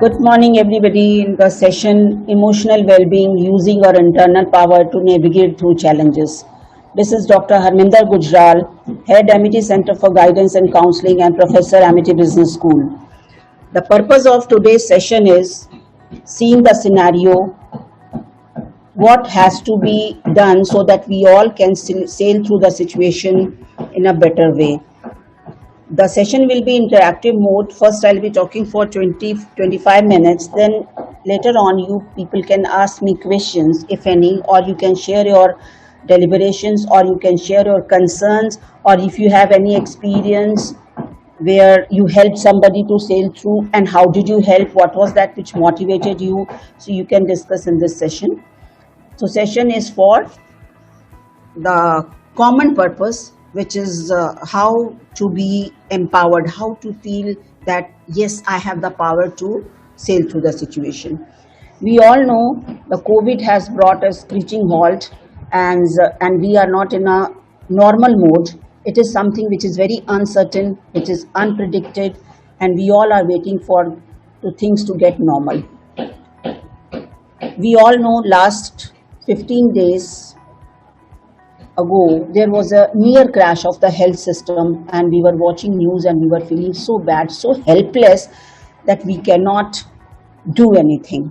Good morning, everybody. In the session, Emotional Well-being Using Our Internal Power to Navigate Through Challenges. This is Dr. Harminder Gujral, Head Amity Center for Guidance and Counseling and Professor Amity Business School. The purpose of today's session is seeing the scenario, what has to be done so that we all can sail through the situation in a better way. The session will be interactive mode. First, I'll be talking for 20-25 minutes. Then later on, you people can ask me questions, if any, or you can share your deliberations, or you can share your concerns, or if you have any experience where you helped somebody to sail through and how did you help, what was that which motivated you, so you can discuss in this session. So session is for the common purpose, which is how to be empowered, how to feel that yes, I have the power to sail through the situation. We all know the COVID has brought a screeching halt, and we are not in a normal mode. It is something which is very uncertain, which is unpredicted, and we all are waiting for things to get normal. We all know last 15 days ago, there was a near crash of the health system, and we were watching news and we were feeling so bad, so helpless that we cannot do anything.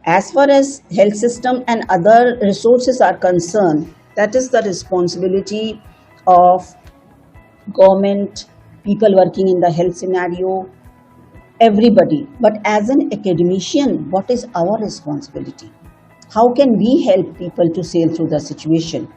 As far as health system and other resources are concerned, that is the responsibility of government, people working in the health scenario, everybody. But as an academician, what is our responsibility? How can we help people to sail through the situation?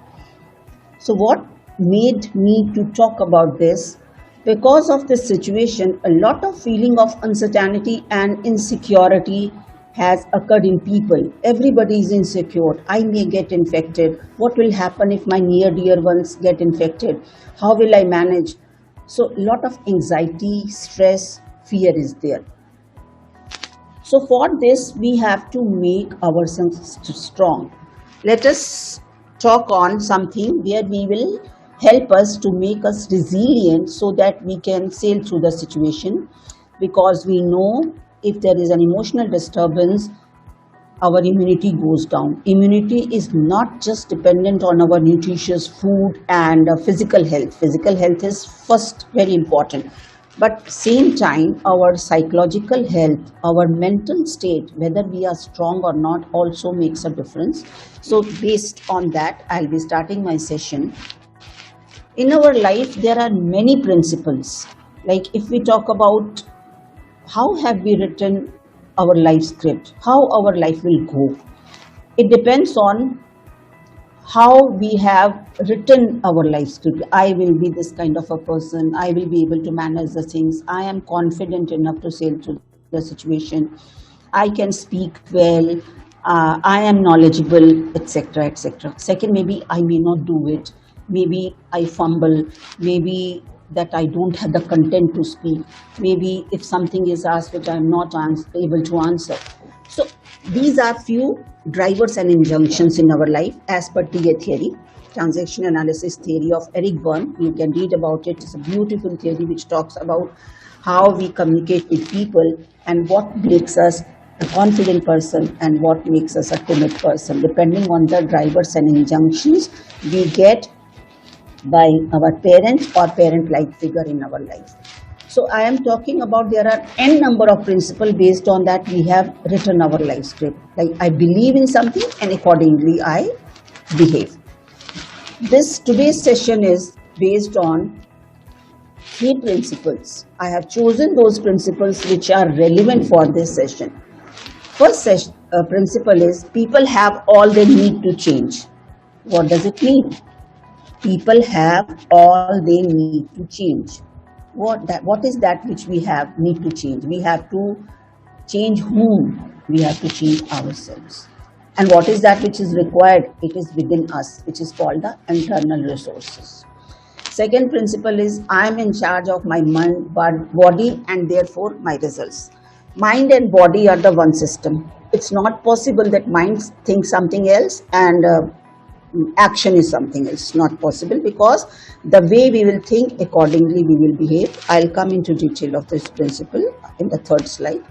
So what made me to talk about this? Because of this situation, a lot of feeling of uncertainty and insecurity has occurred in people. Everybody is insecure. I may get infected. What will happen if my near dear ones get infected? How will I manage? So a lot of anxiety, stress, fear is there. So for this, we have to make ourselves strong. Let us talk on something where we will help us to make us resilient so that we can sail through the situation, because we know if there is an emotional disturbance, our immunity goes down. Immunity is not just dependent on our nutritious food and physical health. Physical health is first very important. But same time, our psychological health, our mental state, whether we are strong or not, also makes a difference. So based on that, I'll be starting my session. In our life, there are many principles. Like if we talk about how have we written our life script, how our life will go, it depends on how we have written our life script. I will be this kind of a person. I will be able to manage the things. I am confident enough to sail through the situation. I can speak well. I am knowledgeable, etc., etc. Second, maybe I may not do it. Maybe I fumble. Maybe that I don't have the content to speak. Maybe if something is asked which I am not able to answer. So these are few drivers and injunctions in our life as per TA theory, transaction analysis theory of Eric Berne. You can read about it. It's a beautiful theory which talks about how we communicate with people and what makes us a confident person and what makes us a timid person, depending on the drivers and injunctions we get by our parents or parent-like figure in our life. So I am talking about there are n number of principles based on that we have written our life script. Like I believe in something and accordingly I behave. Today's session is based on 3 principles. I have chosen those principles which are relevant for this session. First principle is people have all they need to change. What does it mean? People have all they need to change. What is that which we need to change? We have to change whom? We have to change ourselves. And what is that which is required? It is within us, which is called the internal resources. Second principle is I am in charge of my mind, body, and therefore my results. Mind and body are the one system. It's not possible that mind thinks something else and action is something else. Not possible, because the way we will think, accordingly we will behave. I'll come into detail of this principle in the third slide.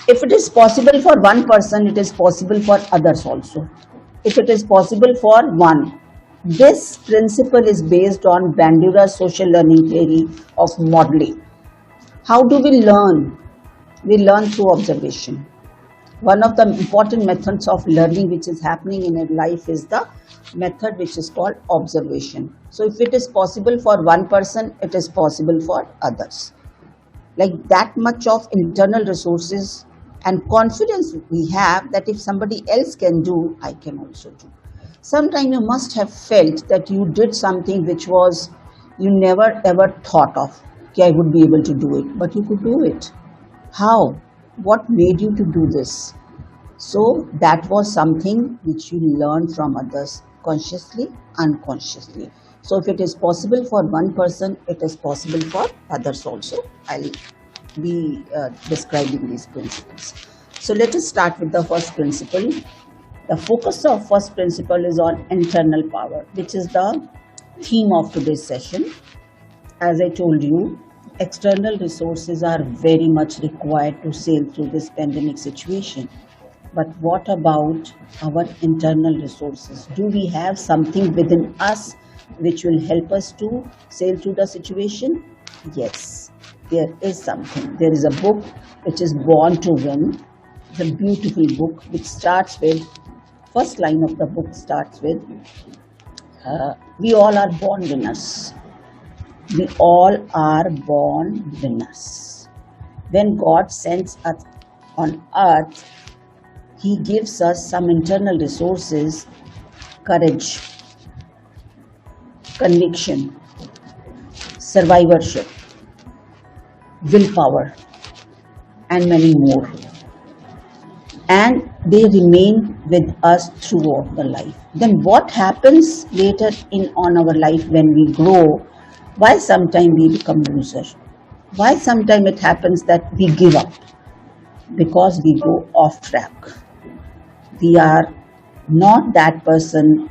If it is possible for one person, it is possible for others also. If it is possible for one, this principle is based on Bandura's social learning theory of modeling. How do we learn? We learn through observation. One of the important methods of learning which is happening in a life is the method which is called observation. So if it is possible for one person, it is possible for others. Like that much of internal resources and confidence we have that if somebody else can do, I can also do. Sometimes you must have felt that you did something which was you never ever thought of. Okay, I would be able to do it, but you could do it. How? What made you to do this? So that was something which you learned from others consciously, unconsciously. So if it is possible for one person, it is possible for others also. I'll be describing these principles. So let us start with the first principle. The focus of first principle is on internal power, which is the theme of today's session. As I told you, external resources are very much required to sail through this pandemic situation. But what about our internal resources? Do we have something within us which will help us to sail through the situation? Yes, there is something. There is a book which is Born to Win. It's a beautiful book which starts with, first line of the book starts with, we all are born winners. We all are born winners. When God sends us on earth, He gives us some internal resources, courage, conviction, survivorship, willpower, and many more. And they remain with us throughout the life. Then what happens later on our life when we grow? Why sometimes we become losers? Why sometimes it happens that we give up? Because we go off track. We are not that person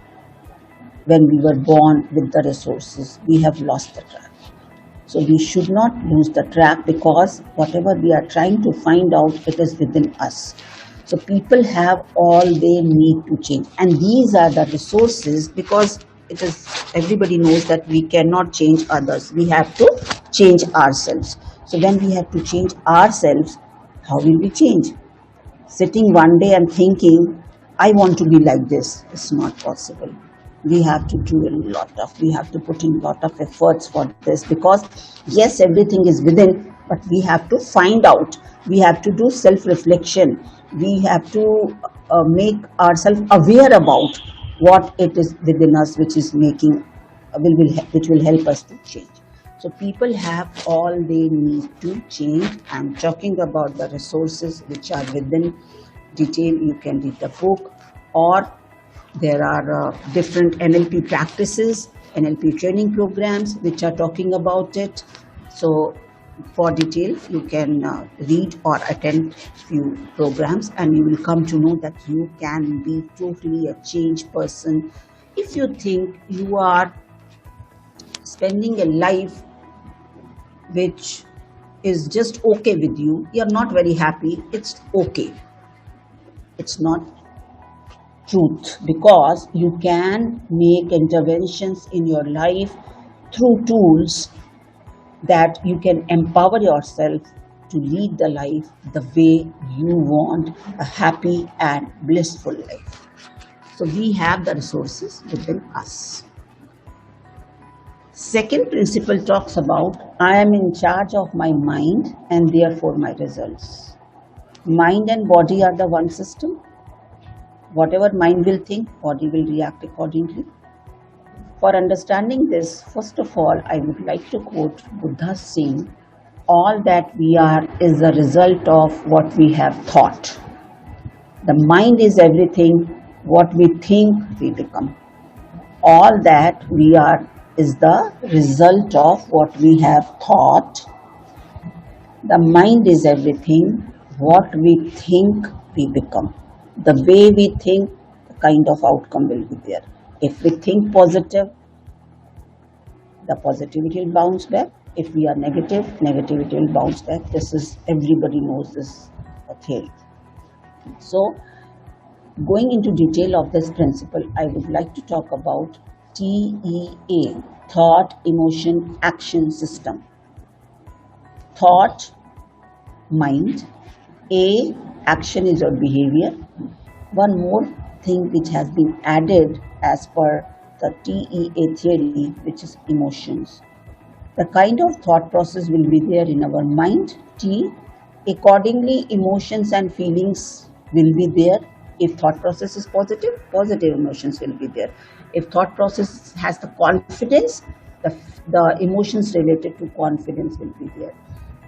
when we were born with the resources. We have lost the track. So we should not lose the track because whatever we are trying to find out, it is within us. So people have all they need to change. And these are the resources because it is everybody knows that we cannot change others. We have to change ourselves. So when we have to change ourselves, how will we change? Sitting one day and thinking, I want to be like this, is not possible. We have to do we have to put in a lot of efforts for this because yes, everything is within, but we have to find out. We have to do self-reflection. We have to make ourselves aware about what it is within us which is making, which will help us to change. So people have all they need to change. I'm talking about the resources which are within. Detail, you can read the book, or there are different NLP practices, NLP training programs which are talking about it. So for detail, you can read or attend few programs and you will come to know that you can be totally a changed person. If you think you are spending a life which is just okay with you, you're not very happy, it's okay. It's not truth because you can make interventions in your life through tools that you can empower yourself to lead the life the way you want, a happy and blissful life. So we have the resources within us. Second principle talks about I am in charge of my mind and therefore my results. Mind and body are the one system. Whatever mind will think, body will react accordingly. For understanding this, first of all, I would like to quote Buddha saying, all that we are is a result of what we have thought. The mind is everything, what we think we become. All that we are is the result of what we have thought. The mind is everything, what we think we become. The way we think, the kind of outcome will be there. If we think positive, the positivity will bounce back. If we are negative, negativity will bounce back. This is, everybody knows this a theory. So, going into detail of this principle, I would like to talk about TEA, Thought, Emotion, Action System. Thought, mind. A, action is your behavior. One more thing which has been added as per the TEA theory, which is emotions. The kind of thought process will be there in our mind, T. Accordingly, emotions and feelings will be there. If thought process is positive, positive emotions will be there. If thought process has the confidence, the emotions related to confidence will be there.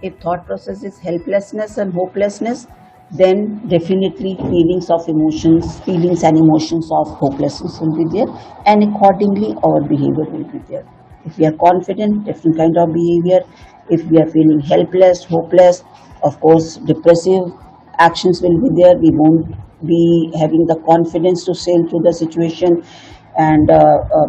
If thought process is helplessness and hopelessness, then definitely feelings and emotions of hopelessness will be there, and accordingly our behavior will be there. If we are confident, different kind of behavior. If we are feeling helpless, hopeless, of course depressive actions will be there. We won't be having the confidence to sail through the situation and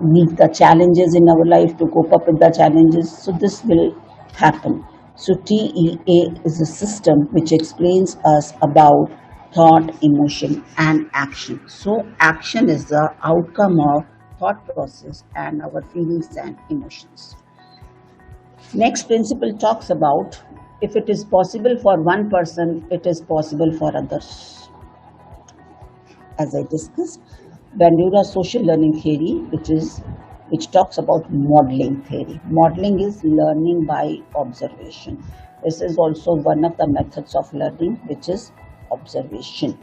meet the challenges in our life, to cope up with the challenges. So this will happen. So TEA is a system which explains us about thought, emotion and action. So action is the outcome of thought process and our feelings and emotions. Next principle talks about, if it is possible for one person, it is possible for others. As I discussed, Bandura social learning theory, which talks about modeling theory. Modeling is learning by observation. This is also one of the methods of learning, which is observation.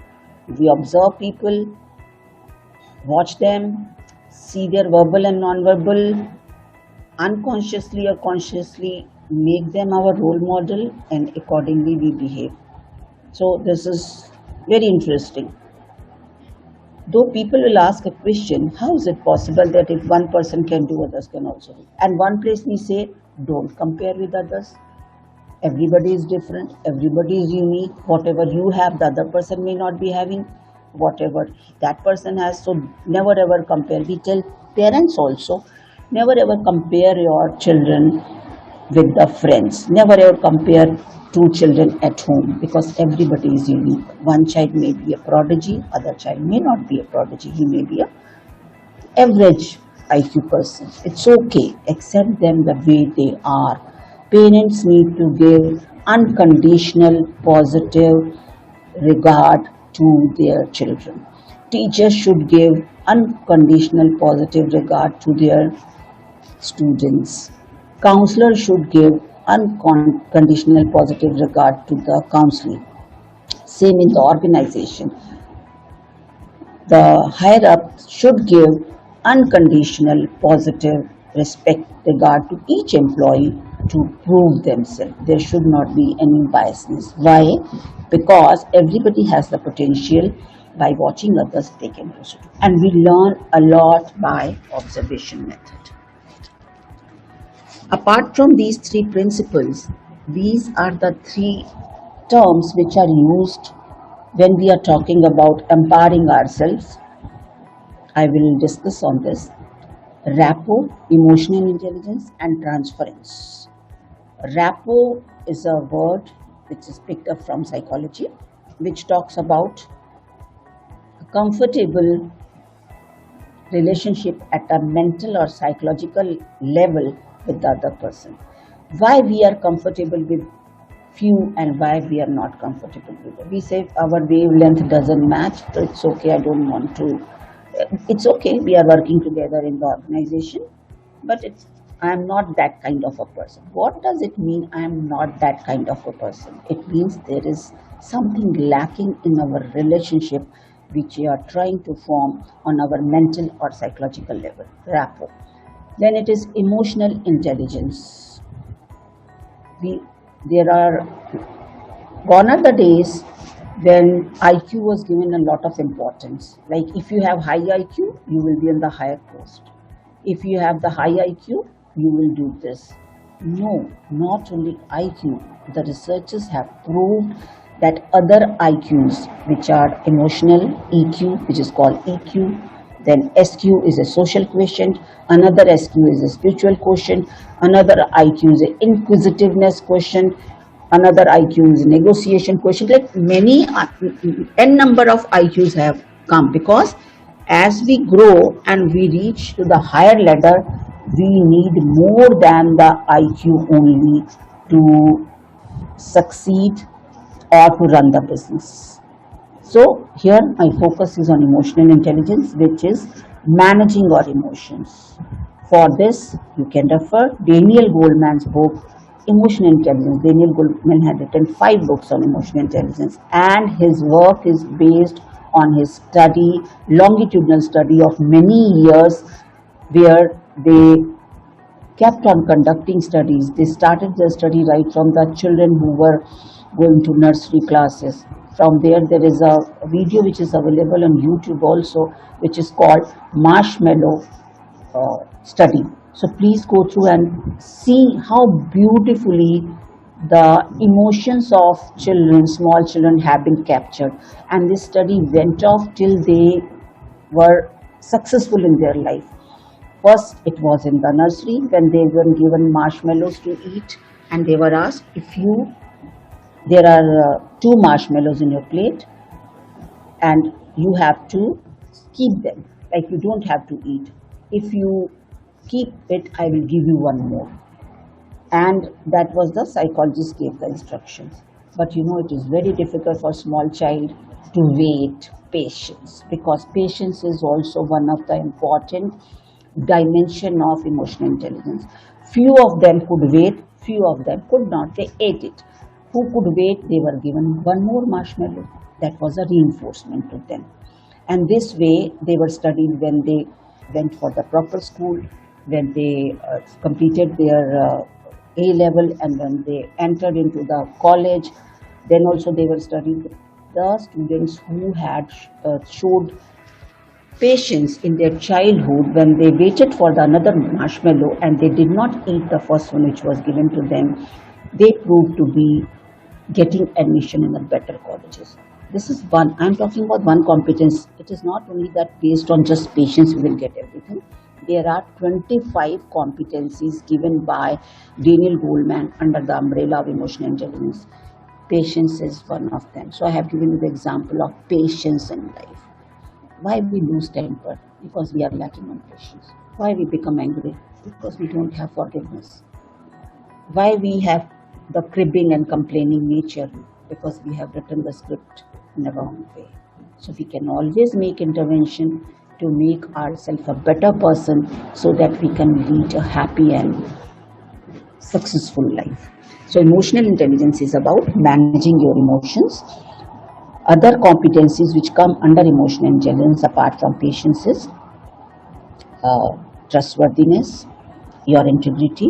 We observe people, watch them, see their verbal and non-verbal, unconsciously or consciously make them our role model, and accordingly we behave. So this is very interesting. Though people will ask a question, how is it possible that if one person can do, others can also do? And one place we say, don't compare with others. Everybody is different, everybody is unique. Whatever you have, the other person may not be having. Whatever that person has, so never ever compare. We tell parents also, never ever compare your children with the friends. Never ever compare two children at home, because everybody is unique. One child may be a prodigy, other child may not be a prodigy. He may be a average IQ person. It's okay. Accept them the way they are. Parents need to give unconditional positive regard to their children. Teachers should give unconditional positive regard to their students. Counselors should give unconditional positive regard to the counseling. Same in the organization. The higher up should give unconditional positive respect regard to each employee to prove themselves. There should not be any biasness. Why? Because everybody has the potential. By watching others, they can also do. And we learn a lot by observation method. Apart from these three principles, these are the three terms which are used when we are talking about empowering ourselves. I will discuss on this. Rapport, emotional intelligence and transference. Rapport is a word which is picked up from psychology, which talks about a comfortable relationship at a mental or psychological level with the other person. Why we are comfortable with few and why we are not comfortable with it. We say our wavelength doesn't match, so it's okay, I don't want to. It's okay, we are working together in the organization, but I am not that kind of a person. What does it mean, I am not that kind of a person? It means there is something lacking in our relationship which we are trying to form on our mental or psychological level, rapport. Then it is emotional intelligence. There are gone are the days when IQ was given a lot of importance. Like if you have high IQ, you will be on the higher post. If you have the high IQ, you will do this. No, not only IQ. The researchers have proved that other IQs, which are emotional, EQ, which is called EQ, then SQ is a social quotient, another SQ is a spiritual quotient, another IQ is an inquisitiveness quotient, another IQs, negotiation quotient, like many n number of IQs have come, because as we grow and we reach to the higher ladder, we need more than the IQ only to succeed or to run the business. So here my focus is on emotional intelligence, which is managing our emotions. For this, you can refer Daniel Goleman's book, Emotional Intelligence. Daniel Goleman had written 5 books on emotional intelligence, and his work is based on his study, longitudinal study of many years, where they kept on conducting studies. They started their study right from the children who were going to nursery classes. From there is a video which is available on YouTube also, which is called Marshmallow Study. So please go through and see how beautifully the emotions of children, small children, have been captured. And this study went off till they were successful in their life. First, it was in the nursery when they were given marshmallows to eat, and they were asked, if there are 2 marshmallows in your plate, and you have to keep them, like you don't have to eat. If you keep it, I will give you one more. And that was the psychologist gave the instructions. But it is very difficult for a small child to wait, patience, because patience is also one of the important dimension of emotional intelligence. Few of them could wait, few of them could not. They ate it. Who could wait? They were given one more marshmallow. That was a reinforcement to them. And this way, they were studied when they went for the proper school, when they completed their A level, and when they entered into the college. Then also they were studied. The students who had showed patience in their childhood, when they waited for the another marshmallow and they did not eat the first one which was given to them, they proved to be getting admission in the better colleges. This is one. I'm talking about one competence. It is not only that based on just patience we will get everything. There are 25 competencies given by Daniel Goleman under the umbrella of emotional intelligence. Patience is one of them. So I have given you the example of patience in life. Why we lose temper? Because we are lacking on patience. Why we become angry? Because we don't have forgiveness. Why we have the cribbing and complaining nature? Because we have written the script in a wrong way. So we can always make intervention to make ourselves a better person, so that we can lead a happy and successful life. So emotional intelligence is about managing your emotions. Other competencies which come under emotional intelligence apart from patience is trustworthiness, your integrity,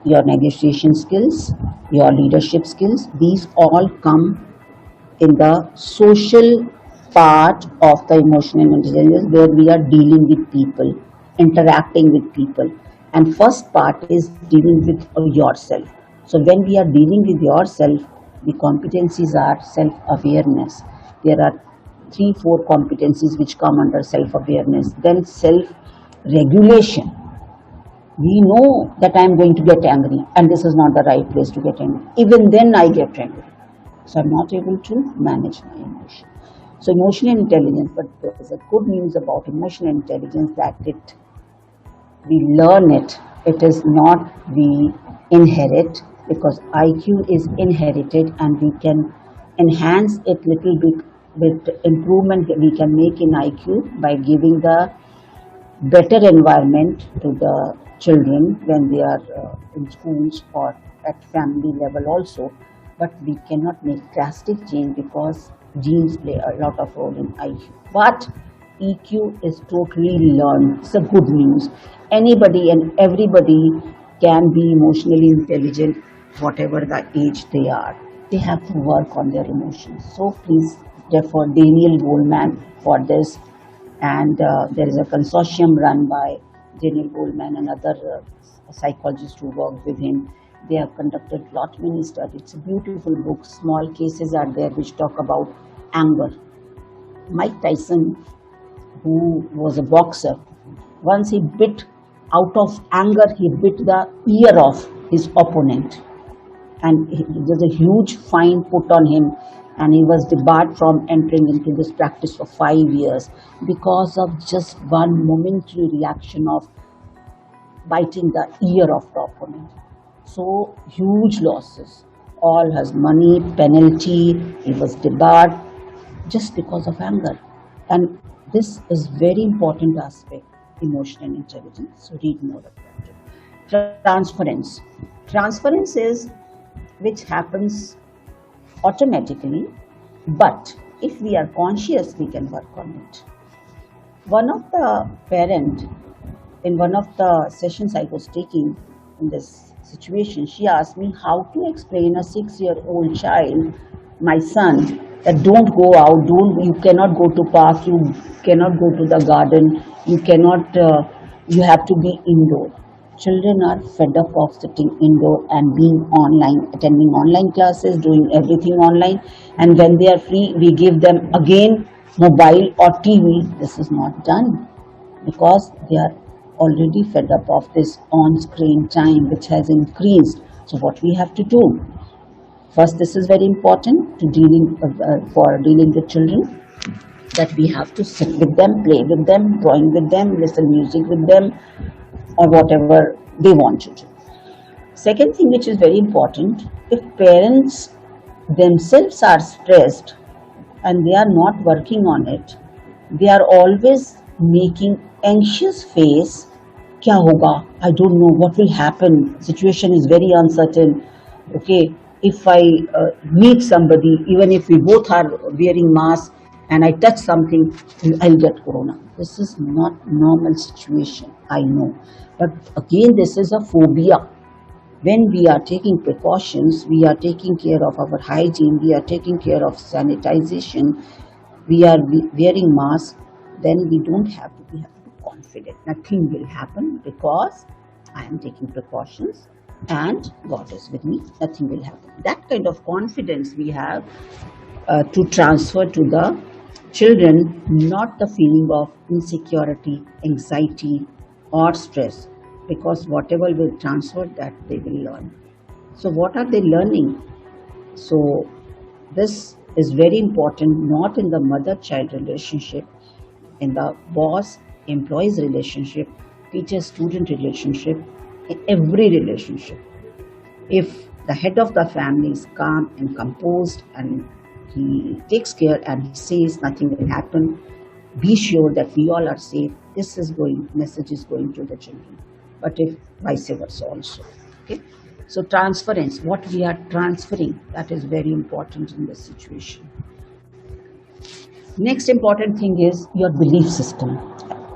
your negotiation skills, your leadership skills. These all come in the social part of the emotional intelligence, where we are dealing with people, interacting with people. And first part is dealing with yourself. So when we are dealing with yourself, the competencies are self-awareness. There are 3-4 competencies which come under self-awareness. Then self-regulation. We know that I am going to get angry, and this is not the right place to get angry. Even then I get angry. So I'm not able to manage my emotion. So emotional intelligence, but there's a good news about emotional intelligence, that we learn it. It is not we inherit, because IQ is inherited, and we can enhance it little bit with improvement we can make in IQ by giving the better environment to the children when they are in schools or at family level also. But we cannot make drastic change, because genes play a lot of role in IQ. But EQ is totally learned. It's a good news. Anybody and everybody can be emotionally intelligent, whatever the age they are. They have to work on their emotions. So please refer Daniel Goleman for this. And there is a consortium run by Daniel Goleman and other psychologists who work with him. They have conducted many studies. It's a beautiful book. Small cases are there which talk about anger. Mike Tyson, who was a boxer, once he bit out of anger, he bit the ear of his opponent. and there's a huge fine put on him, and he was debarred from entering into this practice for 5 years because of just one momentary reaction of biting the ear of the opponent. So huge losses, all his money, penalty, he was debarred just because of anger. And this is very important aspect, emotional intelligence. So read more about it. Transference. Transference is which happens automatically, but if we are conscious, we can work on it. One of the parent in one of the sessions I was taking in this situation, she asked me how to explain a 6-year-old child, my son, that don't go out, you cannot go to park, you cannot go to the garden, you cannot, you have to be indoor. Children are fed up of sitting indoor and being online, attending online classes, doing everything online. And when they are free, we give them again mobile or TV. This is not done because they are already fed up of this on-screen time which has increased. So what we have to do? First, this is very important to for dealing with children, that we have to sit with them, play with them, drawing with them, listen music with them, or whatever they want to do. Second thing which is very important, if parents themselves are stressed and they are not working on it, they are always making anxious face, kya hoga, I don't know what will happen, situation is very uncertain, okay, if I meet somebody, even if we both are wearing masks and I touch something, I'll get corona. This is not normal situation, I know. But again, this is a phobia. When we are taking precautions, we are taking care of our hygiene, we are taking care of sanitization, we are wearing masks, then we don't have to be confident. Nothing will happen because I am taking precautions and God is with me. Nothing will happen. That kind of confidence we have to transfer to the children, not the feeling of insecurity, anxiety or stress, because whatever will transfer, that they will learn. So what are they learning? So this is very important, not in the mother-child relationship, in the boss-employees relationship, teacher-student relationship, in every relationship. If the head of the family is calm and composed and he takes care and he says nothing will happen, be sure that we all are safe. This is message is going to the children. But if vice versa also. Okay. So transference, what we are transferring, that is very important in this situation. Next important thing is your belief system.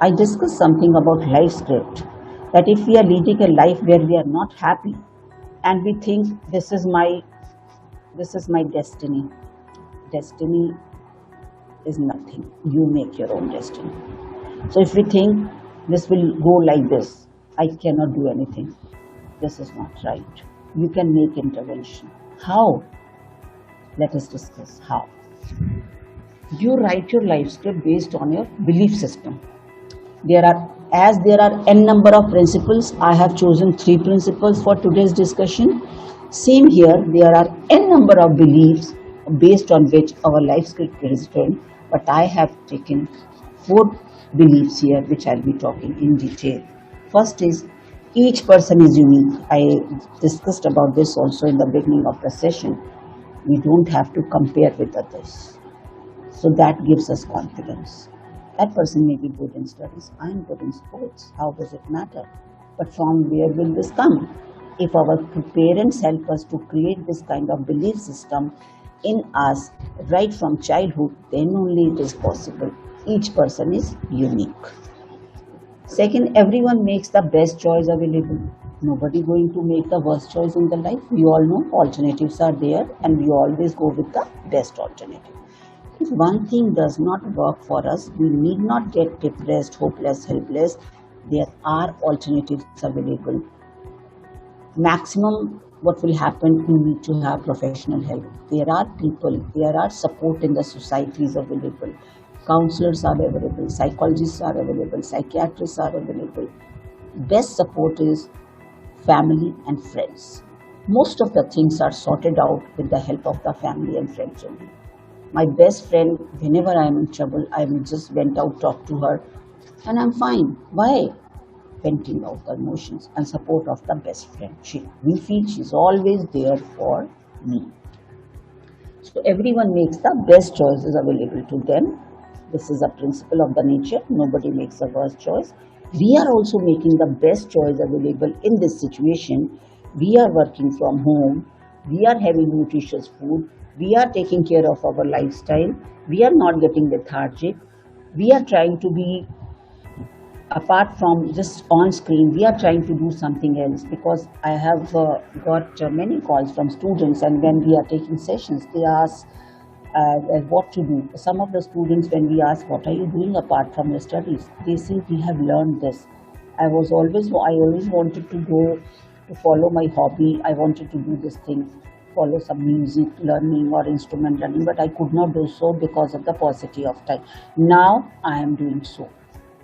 I discussed something about life script, that if we are leading a life where we are not happy and we think this is my destiny. Destiny is nothing. You make your own destiny. So if we think this will go like this, I cannot do anything, this is not right. You can make intervention. How? Let us discuss how. You write your life script based on your belief system. There are n number of principles. I have chosen 3 principles for today's discussion. Same here, there are n number of beliefs based on which our life script is written, but I have taken 4 beliefs here which I'll be talking in detail. First is, each person is unique. I discussed about this also in the beginning of the session. We don't have to compare with others. So that gives us confidence. That person may be good in studies, I am good in sports. How does it matter? But from where will this come? If our parents help us to create this kind of belief system in us right from childhood, then only it is possible. Each person is unique. Second, everyone makes the best choice available. Nobody going to make the worst choice in the life. We all know alternatives are there and we always go with the best alternative. If one thing does not work for us, we need not get depressed, hopeless, helpless. There are alternatives available. Maximum what will happen, you need to have professional help. There are people, there are support in the societies available. Counselors are available, psychologists are available, psychiatrists are available. Best support is family and friends. Most of the things are sorted out with the help of the family and friends only. My best friend, whenever I am in trouble, I will just went out, talk to her, and I'm fine. Why? Venting out the emotions and support of the best friend. We feel she's always there for me. So everyone makes the best choices available to them. This is a principle of the nature. Nobody makes the worst choice. We are also making the best choice available in this situation. We are working from home. We are having nutritious food. We are taking care of our lifestyle. We are not getting lethargic. We are trying to be, apart from just on screen, we are trying to do something else, because I have got many calls from students, and when we are taking sessions, they ask what to do. Some of the students, when we ask, what are you doing apart from your studies, they say, we have learned this. I always wanted to go to follow my hobby. I wanted to do this thing, follow some music learning or instrument learning, but I could not do so because of the paucity of time. Now I am doing so.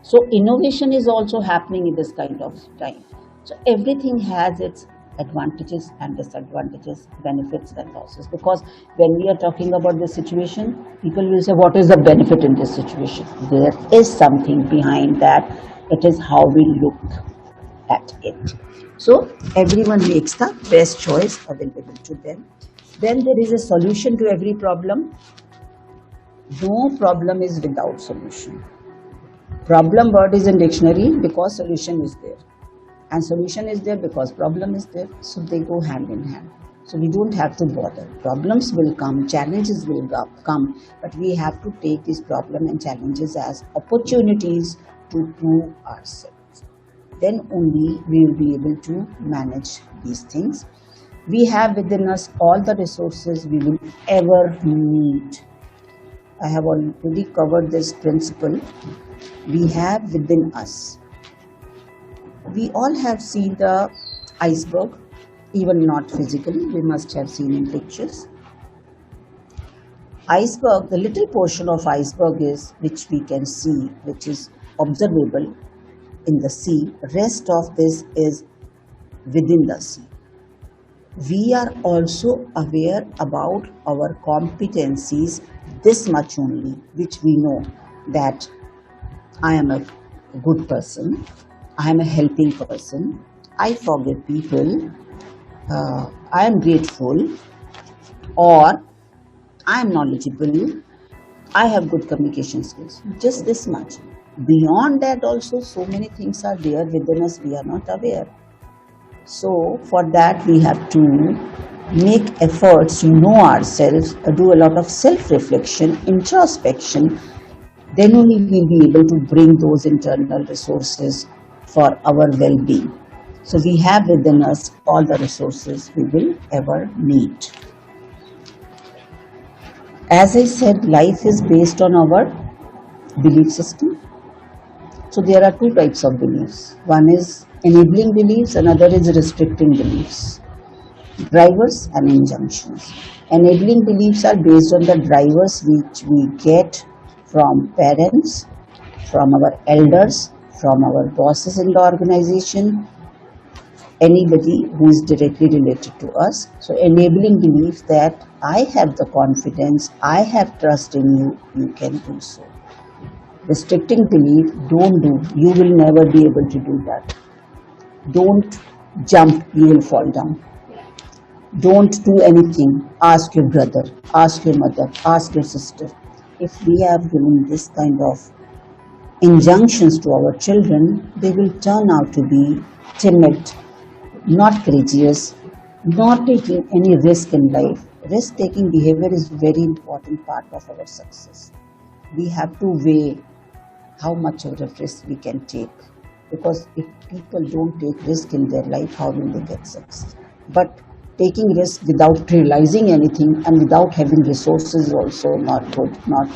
So innovation is also happening in this kind of time. So everything has its advantages and disadvantages, benefits and losses. Because when we are talking about this situation, people will say, what is the benefit in this situation? There is something behind that. It is how we look at it. So everyone makes the best choice available to them. Then there is a solution to every problem. No problem is without solution. Problem word is in dictionary because solution is there, and solution is there because problem is there, so they go hand in hand. So we don't have to bother. Problems will come, challenges will come, but we have to take these problem and challenges as opportunities to prove ourselves. Then only we will be able to manage these things. We have within us all the resources we will ever need. I have already covered this principle. We have within us. We all have seen the iceberg, even not physically, we must have seen in pictures. Iceberg, the little portion of iceberg is which we can see, which is observable in the sea. Rest of this is within the sea. We are also aware about our competencies, this much only, which we know that I am a good person, I am a helping person, I forgive people, I am grateful, or I am knowledgeable, I have good communication skills. Just this much. Beyond that also, so many things are there within us we are not aware. So for that we have to make efforts to know ourselves, do a lot of self-reflection, introspection. Then only we will be able to bring those internal resources for our well-being. So we have within us all the resources we will ever need. As I said, life is based on our belief system. So there are two types of beliefs. One is enabling beliefs, another is restricting beliefs. Drivers and injunctions. Enabling beliefs are based on the drivers which we get from parents, from our elders, from our bosses in the organization, anybody who is directly related to us. So enabling belief that I have the confidence, I have trust in you, you can do so. Restricting belief, don't do, you will never be able to do that. Don't jump, you will fall down. Don't do anything, ask your brother, ask your mother, ask your sister. If we have given this kind of injunctions to our children, they will turn out to be timid, not courageous, not taking any risk in life. Risk-taking behavior is a very important part of our success. We have to weigh how much of a risk we can take, because if people don't take risk in their life, how will they get success? But taking risk without realizing anything and without having resources is also not good, not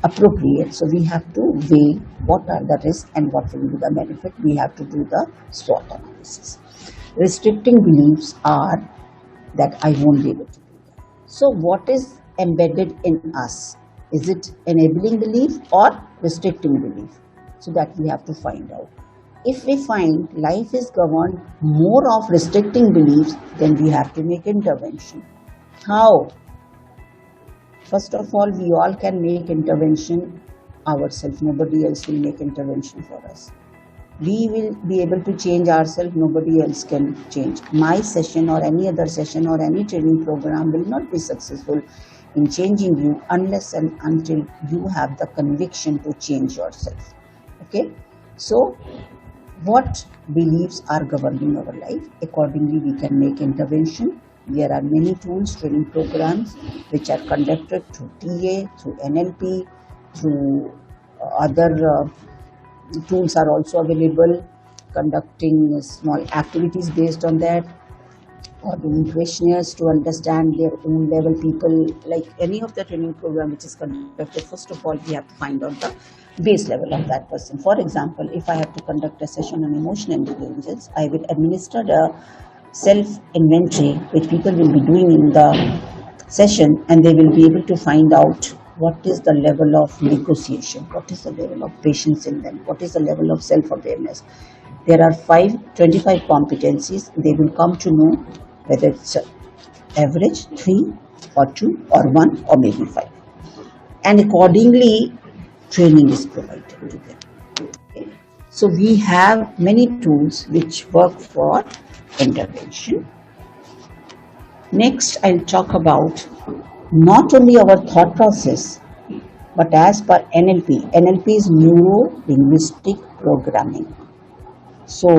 appropriate. So we have to weigh what are the risks and what will be the benefit. We have to do the SWOT analysis. Restricting beliefs are that I won't be able to do that. So what is embedded in us? Is it enabling belief or restricting belief? So that we have to find out. If we find life is governed more of restricting beliefs, then we have to make intervention. How? First of all, we all can make intervention ourselves. Nobody else will make intervention for us. We will be able to change ourselves. Nobody else can change. My session or any other session or any training program will not be successful in changing you unless and until you have the conviction to change yourself. Okay? So, what beliefs are governing our life? Accordingly, we can make intervention. There are many tools, training programs which are conducted through TA, through NLP, through other tools are also available, conducting small activities based on that, or doing questionnaires to understand their own level. People, like any of the training program which is conducted, first of all, we have to find out the base level of that person. For example, if I have to conduct a session on emotional intelligence, I will administer a self-inventory which people will be doing in the session, and they will be able to find out what is the level of negotiation, what is the level of patience in them, what is the level of self-awareness. There are 25 competencies. They will come to know whether it's average 3 or 2 or 1 or maybe 5. And accordingly, training is provided to them. Okay. So we have many tools which work for intervention. Next, I'll talk about not only our thought process, but as per NLP. NLP is Neuro-Linguistic Programming. So,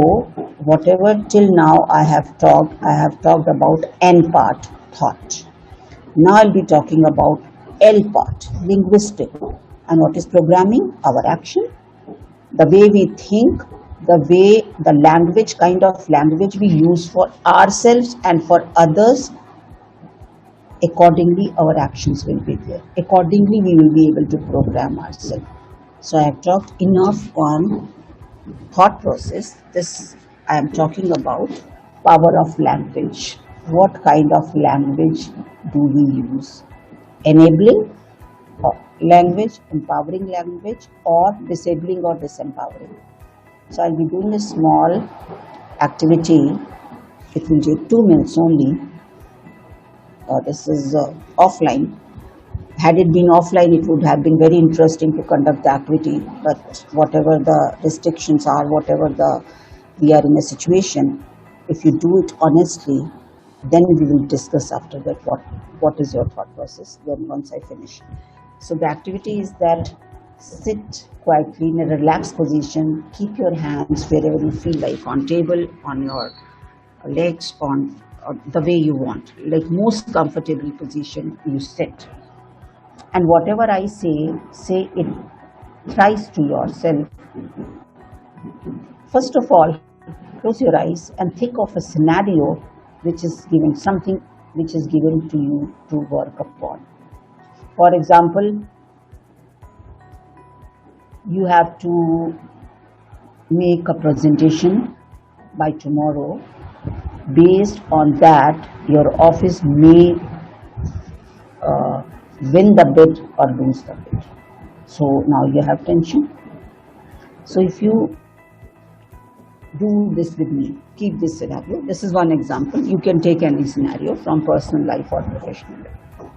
whatever till now I have talked about N part, thought. Now I'll be talking about L part, linguistic. And what is programming? Our action, the way we think, the language, kind of language we use for ourselves and for others. Accordingly, our actions will be there. Accordingly, we will be able to program ourselves. So I have talked enough on thought process. This I am talking about power of language. What kind of language do we use? Enabling language, empowering language, or disabling or disempowering. So I'll be doing a small activity. It will take 2 minutes only. This is offline. Had it been offline, it would have been very interesting to conduct the activity, but whatever the restrictions are, we are in a situation, if you do it honestly, then we will discuss after that what is your thought process, then once I finish. So the activity is that sit quietly in a relaxed position, keep your hands wherever you feel like, on table, on your legs, on the way you want, like most comfortable position you sit. And whatever I say it thrice to yourself. First of all, close your eyes and think of a scenario which is given, something which is given to you to work upon. For example, you have to make a presentation by tomorrow. Based on that, your office may win the bid or lose the bid. So now you have tension. So if you do this with me, keep this scenario. This is one example. You can take any scenario from personal life or professional life.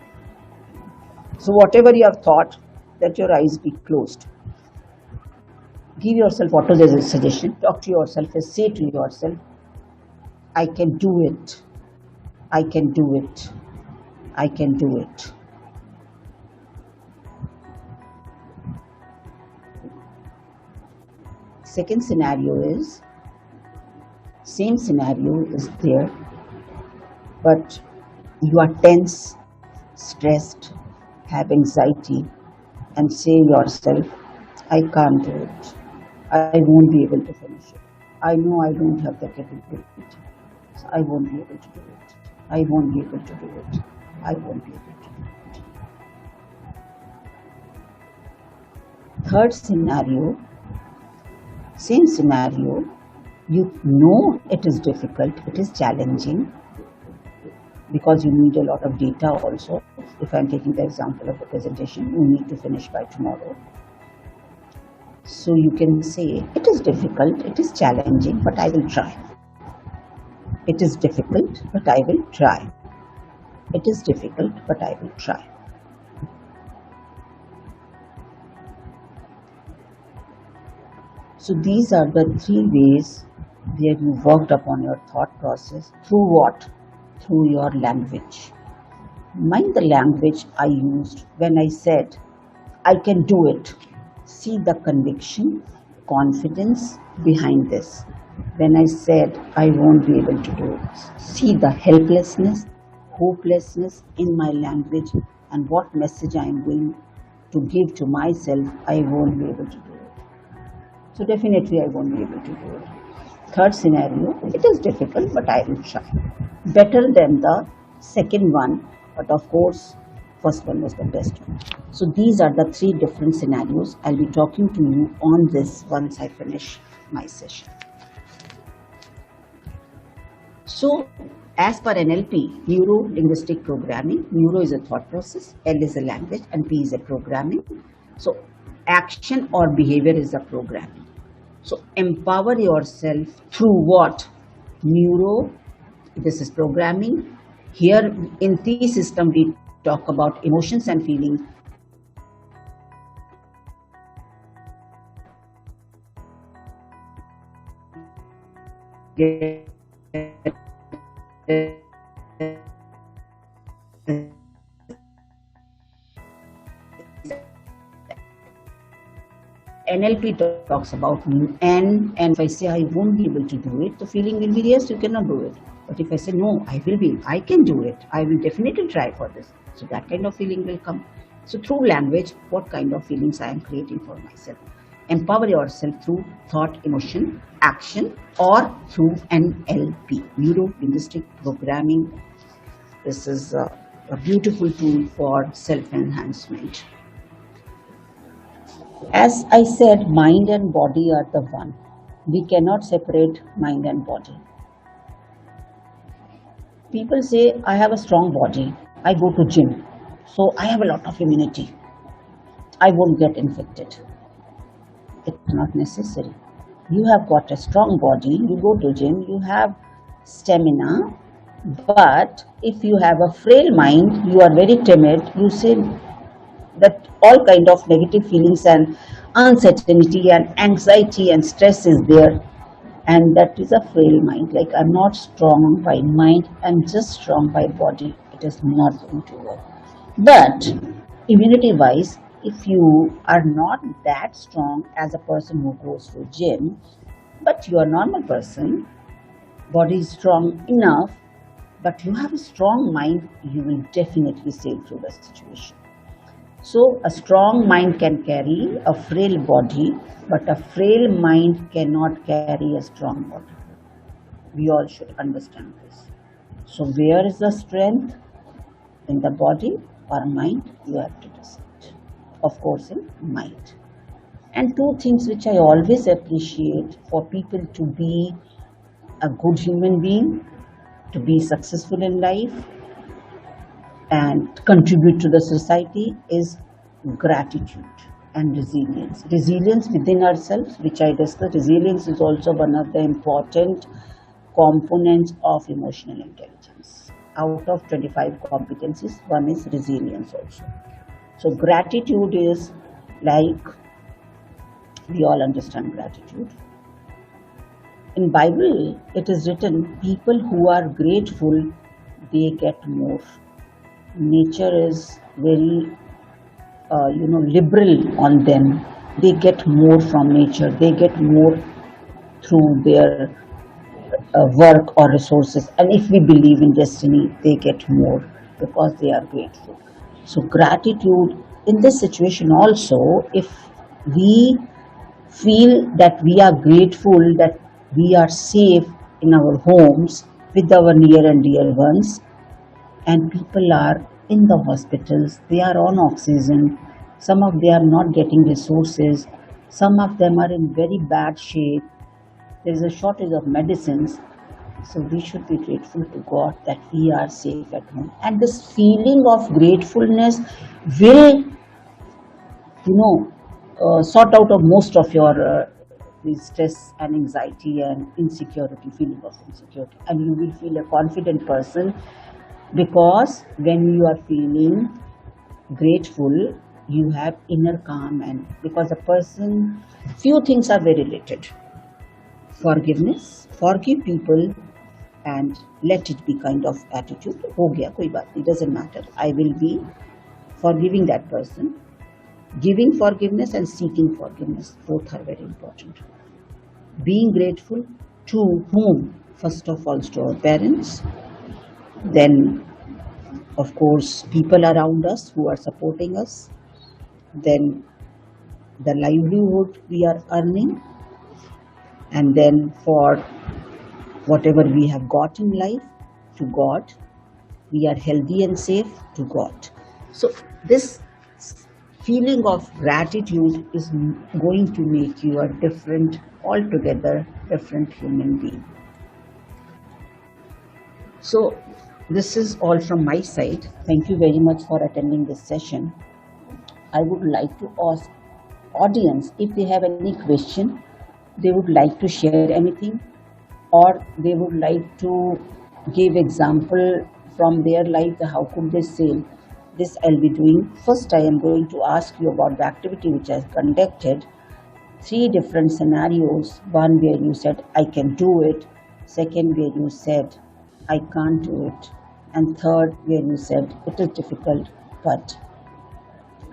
So whatever you have thought, let your eyes be closed. Give yourself auto suggestion. Talk to yourself and say to yourself, I can do it. I can do it. I can do it. Second scenario is, same scenario is there, but you are tense, stressed, have anxiety, and say yourself, I can't do it. I won't be able to finish it. I know I don't have the capability. So I won't be able to do it. I won't be able to do it. I won't be able to do it. Third scenario, same scenario, you know it is difficult, it is challenging, because you need a lot of data also. If I'm taking the example of a presentation, you need to finish by tomorrow. So you can say, it is difficult, it is challenging, but I will try. It is difficult, but I will try. It is difficult, but I will try. So these are the three ways where you worked upon your thought process. Through what? Through your language. Mind the language I used when I said, I can do it. See the conviction, confidence behind this. When I said, I won't be able to do it. See the helplessness, hopelessness in my language, and what message I am going to give to myself, I won't be able to do it. So definitely I won't be able to do it. Third scenario, it is difficult, but I will try. Better than the second one, but of course, first one was the best one. So these are the three different scenarios. I'll be talking to you on this once I finish my session. So as per NLP, Neuro-Linguistic Programming, neuro is a thought process, L is a language, and P is a programming. So action or behavior is a programming. So empower yourself through what? Neuro, this is programming. Here in T system, we talk about emotions and feelings. NLP talks about N, and if I say I won't be able to do it, the feeling will be yes, you cannot do it. But if I say no, I can do it, I will definitely try for this. So that kind of feeling will come. So through language, what kind of feelings I am creating for myself. Empower yourself through thought, emotion, action, or through NLP, Neuro-Linguistic Programming. This is a beautiful tool for self-enhancement. As I said, mind and body are the one. We cannot separate mind and body. People say, I have a strong body. I go to gym. So I have a lot of immunity. I won't get infected. It's not necessary. You have got a strong body. You go to gym. You have stamina. But if you have a frail mind, you are very timid. You say that all kind of negative feelings and uncertainty and anxiety and stress is there, and that is a frail mind. Like, I'm not strong by mind, I'm just strong by body. It is not going to work. But immunity wise, if you are not that strong as a person who goes to gym, but you are a normal person, body is strong enough, but you have a strong mind, you will definitely sail through the situation. So a strong mind can carry a frail body, but a frail mind cannot carry a strong body. We all should understand this. So where is the strength? In the body or mind? You have to decide. Of course, in mind. And two things which I always appreciate for people to be a good human being, to be successful in life, and contribute to the society is gratitude and resilience. Resilience within ourselves, which I discussed. Resilience is also one of the important components of emotional intelligence. Out of 25 competencies, one is resilience also. So gratitude is like, we all understand gratitude. In Bible, it is written, people who are grateful, they get more. Nature is very, liberal on them. They get more from nature. They get more through their work or resources. And if we believe in destiny, they get more because they are grateful. So gratitude in this situation also, if we feel that we are grateful, that we are safe in our homes with our near and dear ones, and people are in the hospitals, they are on oxygen, some of them are not getting resources, some of them are in very bad shape, there is a shortage of medicines. So we should be grateful to God that we are safe at home. And this feeling of gratefulness will, sort out of most of your the stress and anxiety and insecurity, feeling of insecurity, and you will feel a confident person, because when you are feeling grateful, you have inner calm. And because a person, few things are very related: forgiveness, forgive people, and let it be kind of attitude. हो गया कोई बात नहीं, doesn't matter, I will be forgiving that person. Giving forgiveness and seeking forgiveness, both are very important. Being grateful to whom? First of all, to our parents, then of course people around us who are supporting us, then the livelihood we are earning, and then for whatever we have got in life, to God. We are healthy and safe, to God. So this feeling of gratitude is going to make you a different, altogether different human being. So this is all from my side. Thank you very much for attending this session. I would like to ask audience if they have any question, they would like to share anything, or they would like to give example from their life, how could they say. This I'll be doing. First, I am going to ask you about the activity which I conducted. 3 different scenarios. One where you said, I can do it. Second, where you said, I can't do it. And third, where you said, it is difficult, but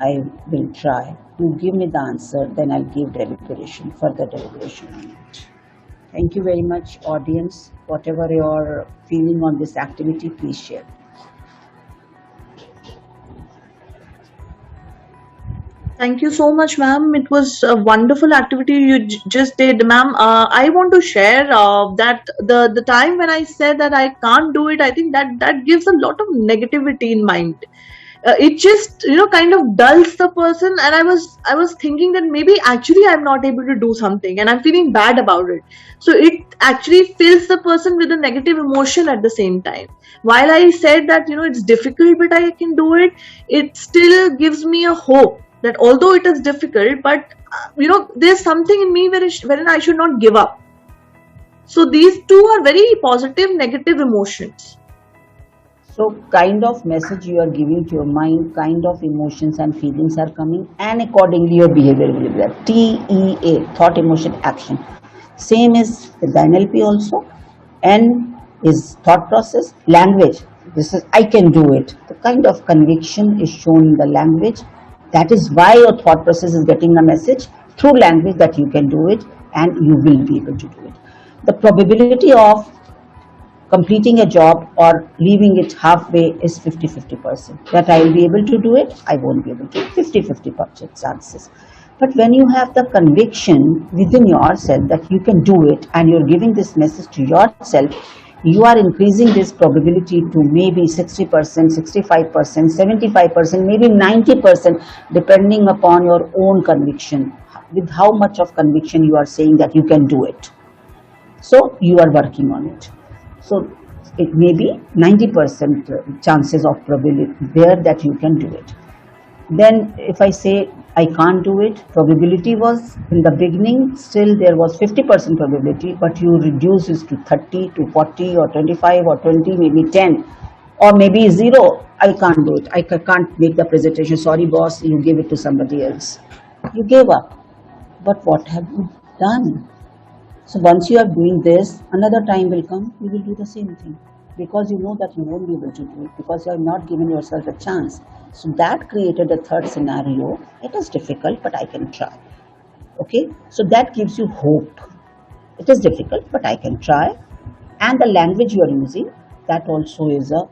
I will try. You give me the answer, then I'll give deliberation, further deliberation on it. Thank you very much, audience. Whatever your feeling on this activity, please share. Thank you so much, ma'am. It was a wonderful activity you just did, ma'am. I want to share that the time when I said that I can't do it, I think that gives a lot of negativity in mind. It just kind of dulls the person, and I was thinking that maybe actually I'm not able to do something, and I'm feeling bad about it. So it actually fills the person with a negative emotion at the same time. While I said that it's difficult, but I can do it, it still gives me a hope that although it is difficult, but there's something in me wherein I should not give up. So these two are very positive negative emotions. So kind of message you are giving to your mind, kind of emotions and feelings are coming, and accordingly your behavior will be there. TEA, thought, emotion, action. Same is with the NLP also. N is thought process. Language, this is I can do it. The kind of conviction is shown in the language. That is why your thought process is getting a message through language that you can do it and you will be able to do it. The probability of completing a job or leaving it halfway is 50-50%. That I will be able to do it, I won't be able to. 50-50% chances. But when you have the conviction within yourself that you can do it and you're giving this message to yourself, you are increasing this probability to maybe 60%, 65%, 75%, maybe 90%, depending upon your own conviction, with how much of conviction you are saying that you can do it. So you are working on it. So it may be 90% chances of probability there that you can do it. Then if I say I can't do it, probability was in the beginning, still there was 50% probability, but you reduce it to 30 to 40 or 25 or 20, maybe 10 or maybe 0. I can't do it. I can't make the presentation. Sorry, boss, you give it to somebody else. You gave up. But what have you done? So once you are doing this, another time will come, you will do the same thing, because you know that you won't be able to do it, because you have not given yourself a chance. So that created a third scenario. It is difficult, but I can try. Okay, so that gives you hope. It is difficult, but I can try. And the language you are using, that also is a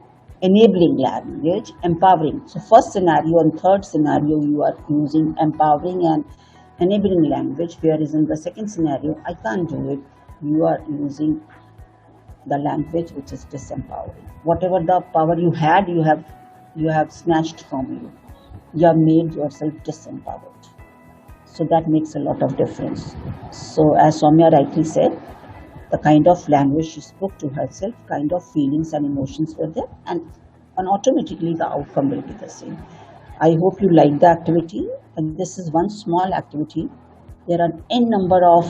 enabling language, empowering. So first scenario and third scenario, you are using empowering and enabling language, whereas in the second scenario, I can't do it, you are using the language which is disempowering. Whatever the power you had, you have snatched from you. You have made yourself disempowered. So that makes a lot of difference. So as Soumya rightly said, the kind of language she spoke to herself, kind of feelings and emotions were there, and automatically the outcome will be the same. I hope you like the activity. and this is one small activity. There are n number of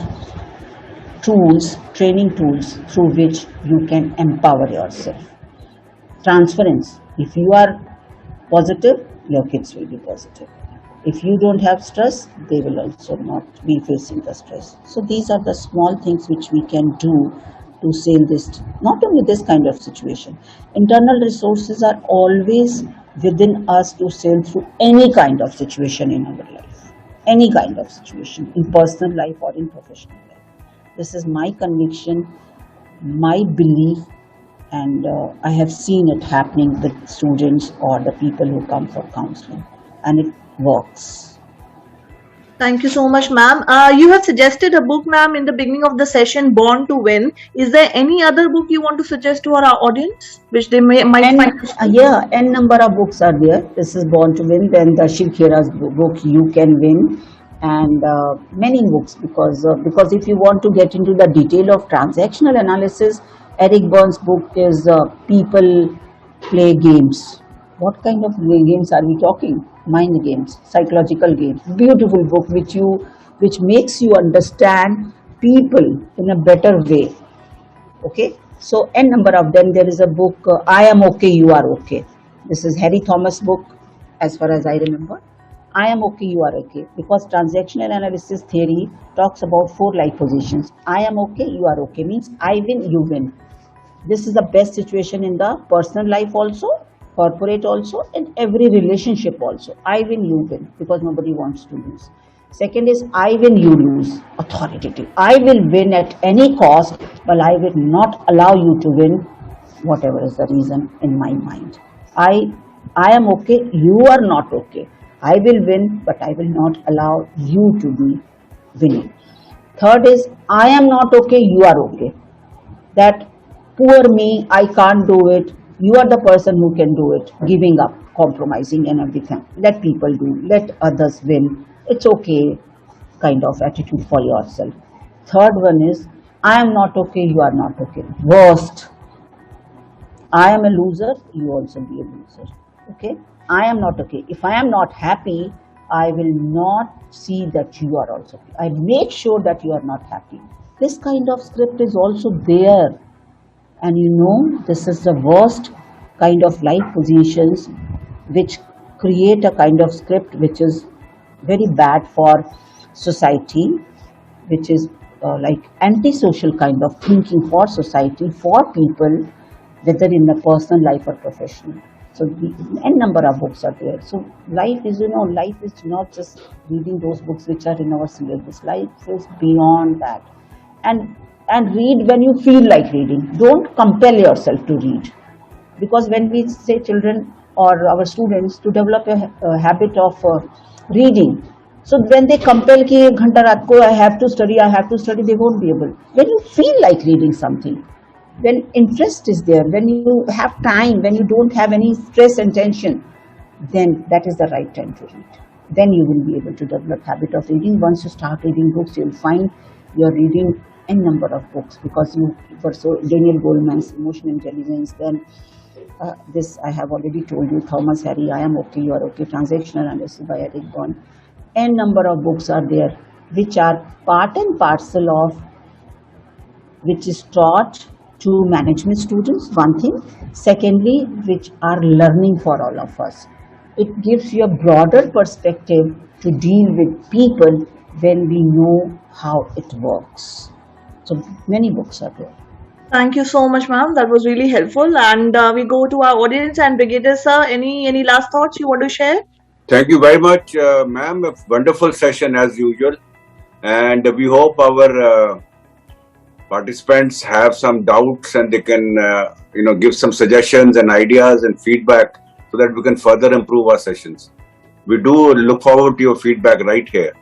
tools, training tools through which you can empower yourself. Transference. If you are positive, your kids will be positive. If you don't have stress, they will also not be facing the stress. So these are the small things which we can do to sail this, not only this kind of situation. Internal resources are always within us to sail through any kind of situation in our life, any kind of situation, in personal life or in professional life. This is my conviction, my belief, and I have seen it happening with students or the people who come for counseling, and it works. Thank you so much, ma'am. You have suggested a book, ma'am, in the beginning of the session, Born to Win. Is there any other book you want to suggest to our audience, which they might And find useful? yeah, n number of books are there. This is Born to Win. Then the Shiv Khera's book, You Can Win, and many books, because if you want to get into the detail of transactional analysis, Eric Bern's book is People Play Games. What kind of games are we talking? Mind games, psychological games. Beautiful book which makes you understand people in a better way. Okay, so n number of them. There is a book, I Am Okay, You Are Okay. This is Harry Thomas book, as far as I remember. I am okay, you are okay, because transactional analysis theory talks about 4 life positions. I am okay, you are okay means I win, you win. This is the best situation in the personal life also, corporate also, and every relationship also. I win, you win, because nobody wants to lose. Second is I win, you lose, authoritative. I will win at any cost, but I will not allow you to win, whatever is the reason in my mind. I am okay, you are not okay. I will win, but I will not allow you to be winning. Third is I am not okay, you are okay. That poor me, I can't do it. You are the person who can do it. Giving up, compromising, and everything. Let people do. Let others win. It's okay, kind of attitude for yourself. Third one is I am not okay, you are not okay. Worst. I am a loser, you also be a loser. Okay? I am not okay. If I am not happy, I will not see that you are also happy. I make sure that you are not happy. This kind of script is also there. And you know, this is the worst kind of life positions which create a kind of script which is very bad for society, which is like antisocial kind of thinking for society, for people, whether in the personal life or professional. So the n number of books are there. So life is, life is not just reading those books which are in our syllabus. Life is beyond that. And read when you feel like reading. Don't compel yourself to read. Because when we say children or our students to develop a habit of reading, so when they compel ki ek ghanta raat ko I have to study, they won't be able. When you feel like reading something, when interest is there, when you have time, when you don't have any stress and tension, then that is the right time to read. Then you will be able to develop habit of reading. Once you start reading books, you'll find you're reading n number of books because you were so Daniel Goleman's Emotional Intelligence, then this I have already told you, Thomas Hardy, I Am Okay, You Are Okay, Transactional Analysis by Eric Berne. N number of books are there which are part and parcel of, which is taught to management students, one thing. Secondly, which are learning for all of us. It gives you a broader perspective to deal with people when we know how it works. So many books are there. Thank you so much, ma'am. That was really helpful. And we go to our audience and Brigadier sir. Any last thoughts you want to share? Thank you very much, ma'am. A wonderful session as usual, and we hope our participants have some doubts and they can give some suggestions and ideas and feedback so that we can further improve our sessions. We do look forward to your feedback right here.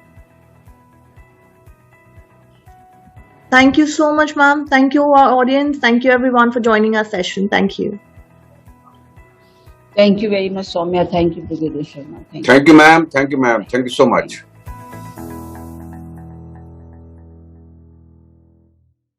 Thank you so much, ma'am. Thank you, our audience. Thank you, everyone, for joining our session. Thank you. Thank you very much, Soumya. Thank you, Brigadier Sharma. Thank you, ma'am. Thank you, ma'am. Thank you so much.